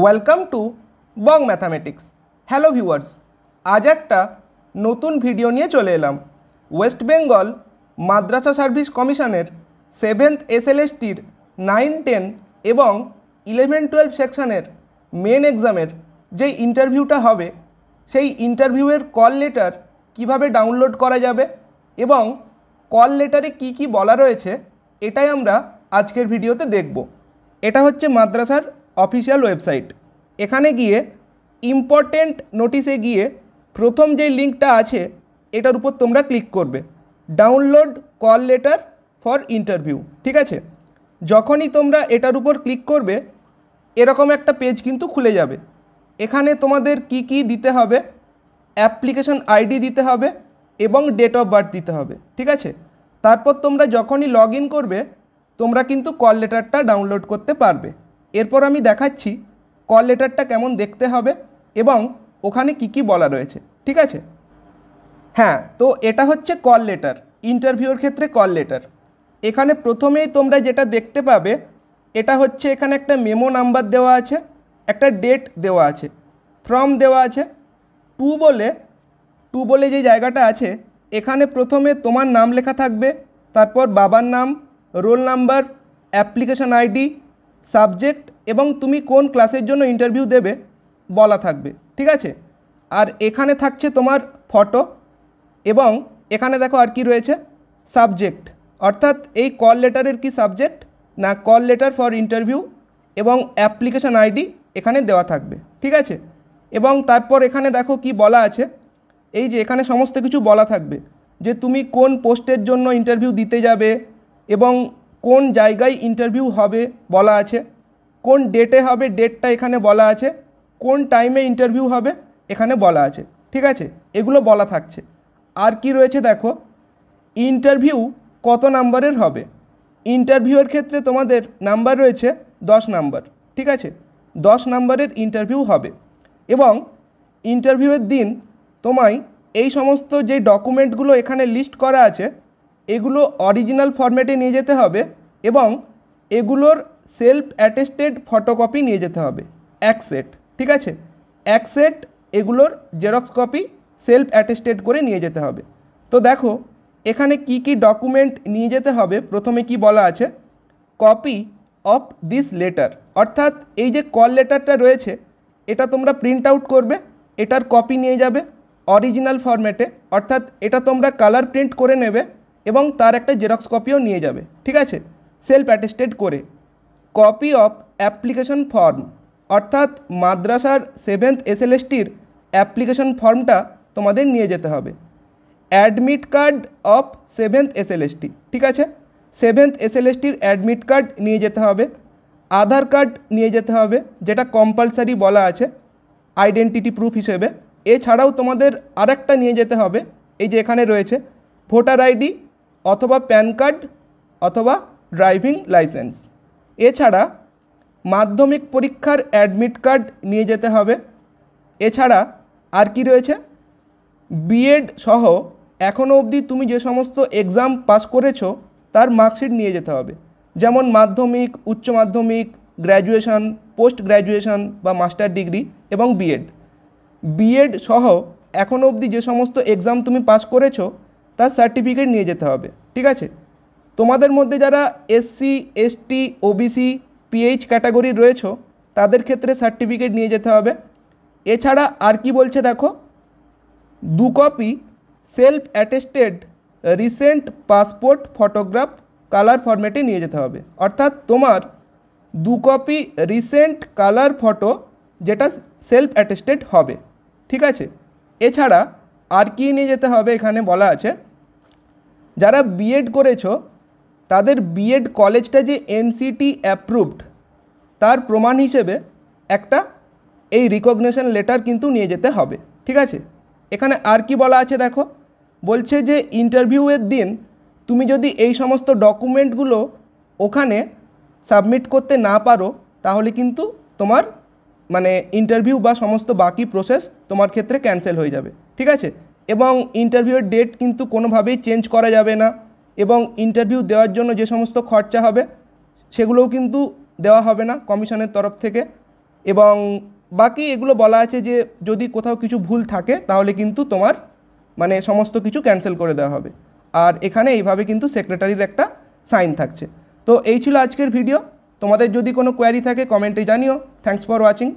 Welcome to Bong mathematics. Hello viewers, আজ একটা নতুন ভিডিও নিয়ে চলে এলাম। ওয়েস্ট বেঙ্গল মাদ্রাসা সার্ভিস কমিশনের 7th SLSTর 9, 10 এবং 11, 12 সেকশনের মেন এক্সামের যে ইন্টারভিউটা হবে, সেই ইন্টারভিউয়ের কল লেটার কিভাবে ডাউনলোড করা যাবে এবং কল লেটারে কি কি বলা রয়েছে, এটাই আমরা আজকের ভিডিওতে দেখব। এটা হচ্ছে মাদ্রাসার অফিসিয়াল ওয়েবসাইট। এখানে গিয়ে ইম্পর্টেন্ট নোটিশে গিয়ে প্রথম যে লিঙ্কটা আছে এটার উপর তোমরা ক্লিক করবে, download call letter for interview. ঠিক আছে, যখনই তোমরা এটার উপর ক্লিক করবে এরকম একটা পেজ কিন্তু খুলে যাবে। এখানে তোমাদের কি কি দিতে হবে, অ্যাপ্লিকেশন আইডি দিতে হবে এবং ডেট অফ বার্থ দিতে হবে। ঠিক আছে, তারপর তোমরা যখনই লগ ইন করবে তোমরা কিন্তু কল লেটারটা ডাউনলোড করতে পারবে। এরপর আমি দেখাচ্ছি কল লেটারটা কেমন দেখতে হবে এবং ওখানে কি কি বলা রয়েছে। ঠিক আছে, হ্যাঁ, তো এটা হচ্ছে কল লেটার, ইন্টারভিউর ক্ষেত্রে কল লেটার। এখানে প্রথমেই তোমরা যেটা দেখতে পাবে এটা হচ্ছে এখানে একটা মেমো নাম্বার দেওয়া আছে, একটা ডেট দেওয়া আছে, ফর্ম দেওয়া আছে। টু বলে যে জায়গাটা আছে এখানে প্রথমে তোমার নাম লেখা থাকবে, তারপর বাবার নাম, roll number, application ID, subject এবং তুমি কোন ক্লাসের জন্য ইন্টারভিউ দেবে বলা থাকবে। ঠিক আছে, আর এখানে থাকছে তোমার ফটো এবং এখানে দেখো আর কি রয়েছে, সাবজেক্ট, অর্থাৎ এই কল লেটারের কি সাবজেক্ট না কল লেটার ফর ইন্টারভিউ, এবং অ্যাপ্লিকেশন আইডি এখানে দেওয়া থাকবে। ঠিক আছে, এবং তারপর এখানে দেখো কি বলা আছে, এই যে এখানে সমস্ত কিছু বলা থাকবে যে তুমি কোন পোস্টের জন্য ইন্টারভিউ দিতে যাবে এবং কোন জায়গায় ইন্টারভিউ হবে বলা আছে, কোন ডেটে হবে ডেটটা এখানে বলা আছে, কোন টাইমে ইন্টারভিউ হবে এখানে বলা আছে। ঠিক আছে, এগুলো বলা থাকছে। আর কি রয়েছে দেখো, ইন্টারভিউ কত নাম্বারের হবে। ইন্টারভিউয়ের ক্ষেত্রে তোমাদের নাম্বার রয়েছে 10 নাম্বার। ঠিক আছে, 10 নাম্বারের ইন্টারভিউ হবে এবং ইন্টারভিউয়ের দিন তোমায় এই সমস্ত যে ডকুমেন্টগুলো এখানে লিস্ট করা আছে এগুলো অরিজিনাল ফরম্যাটে নিয়ে যেতে হবে এবং এগুলোর সেলফ অ্যাটেস্টেড ফটোকপি নিয়ে যেতে হবে এক সেট। ঠিক আছে, এক সেট এগুলোর জেরক্স কপি সেলফ অ্যাটেস্টেড করে নিয়ে যেতে হবে। তো দেখো এখানে কি কি ডকুমেন্ট নিয়ে যেতে হবে, প্রথমে কি বলা আছে, কপি অফ দিস লেটার, অর্থাৎ এই যে কল লেটারটা রয়েছে এটা তোমরা প্রিন্ট আউট করবে, এটার কপি নিয়ে যাবে অরিজিনাল ফরম্যাটে, অর্থাৎ এটা তোমরা কালার প্রিন্ট করে নেবে এবং তার একটা জেরক্স কপিও নিয়ে যাবে। ঠিক আছে, সেলফ অ্যাটেস্টেড করে। কপি অফ অ্যাপ্লিকেশন ফর্ম, অর্থাৎ মাদ্রাসার 7th SLSTর অ্যাপ্লিকেশন ফর্মটা তোমাদের নিয়ে যেতে হবে। Admit card of 7th SLST, ঠিক আছে, 7th SLSTর অ্যাডমিট কার্ড নিয়ে যেতে হবে। আধার কার্ড নিয়ে যেতে হবে যেটা কম্পালসারি বলা আছে আইডেন্টিটি প্রুফ হিসেবে। এছাড়াও তোমাদের আরেকটা নিয়ে যেতে হবে, এই যে এখানে রয়েছে ভোটার আইডি অথবা প্যান কার্ড অথবা ড্রাইভিং লাইসেন্স। এছাড়া মাধ্যমিক পরীক্ষার অ্যাডমিট কার্ড নিয়ে যেতে হবে। এছাড়া আর কি রয়েছে, বিএড সহ এখনও অবধি তুমি যে সমস্ত এক্সাম পাস করেছো তার মার্কশিট নিয়ে যেতে হবে, যেমন মাধ্যমিক, উচ্চ মাধ্যমিক, গ্র্যাজুয়েশন, পোস্ট গ্র্যাজুয়েশন বা মাস্টার ডিগ্রি এবং বিএড সহ এখনও অবধি যে সমস্ত এক্সাম তুমি পাস করেছো তার সার্টিফিকেট নিয়ে যেতে হবে। ঠিক আছে, তোমাদের মধ্যে যারা SC, ST, OBC, PH category রয়েছে তাদের ক্ষেত্রে সার্টিফিকেট নিয়ে যেতে হবে। এছাড়া আর কি বলছে দেখো, 2 copy self attested recent passport photograph colour ফরম্যাটে নিয়ে যেতে হবে, অর্থাৎ তোমার 2 কপি রিসেন্ট কালার ফটো যেটা সেলফ অ্যাটেস্টেড হবে। ঠিক আছে, এছাড়া আর কি নিয়ে যেতে হবে এখানে বলা আছে, যারা বিএড করেছো তাদের বিএড কলেজটা যে NCT অ্যাপ্রুভড তার প্রমাণ হিসেবে একটা এই রিকগনিশন লেটার কিন্তু নিয়ে যেতে হবে। ঠিক আছে, এখানে আর কি বলা আছে দেখো, বলছে যে ইন্টারভিউয়ের দিন তুমি যদি এই সমস্ত ডকুমেন্টগুলো ওখানে সাবমিট করতে না পারো তাহলে কিন্তু তোমার ইন্টারভিউ বা সমস্ত বাকি প্রসেস তোমার ক্ষেত্রে ক্যান্সেল হয়ে যাবে। ঠিক আছে, এবং ইন্টারভিউয়ের ডেট কিন্তু কোনোভাবেই চেঞ্জ করা যাবে না এবং ইন্টারভিউ দেওয়ার জন্য যে সমস্ত খরচা হবে সেগুলোও কিন্তু দেওয়া হবে না কমিশনের তরফ থেকে। এবং বাকি এগুলো বলা আছে যে যদি কোথাও কিছু ভুল থাকে তাহলে কিন্তু তোমার মানে সমস্ত কিছু ক্যান্সেল করে দেওয়া হবে। আর এখানে এইভাবে কিন্তু সেক্রেটারির একটা সাইন থাকছে। তো এই ছিল আজকের ভিডিও। তোমাদের যদি কোনো কোয়ারি থাকে কমেন্টে জানিও। Thanks for watching.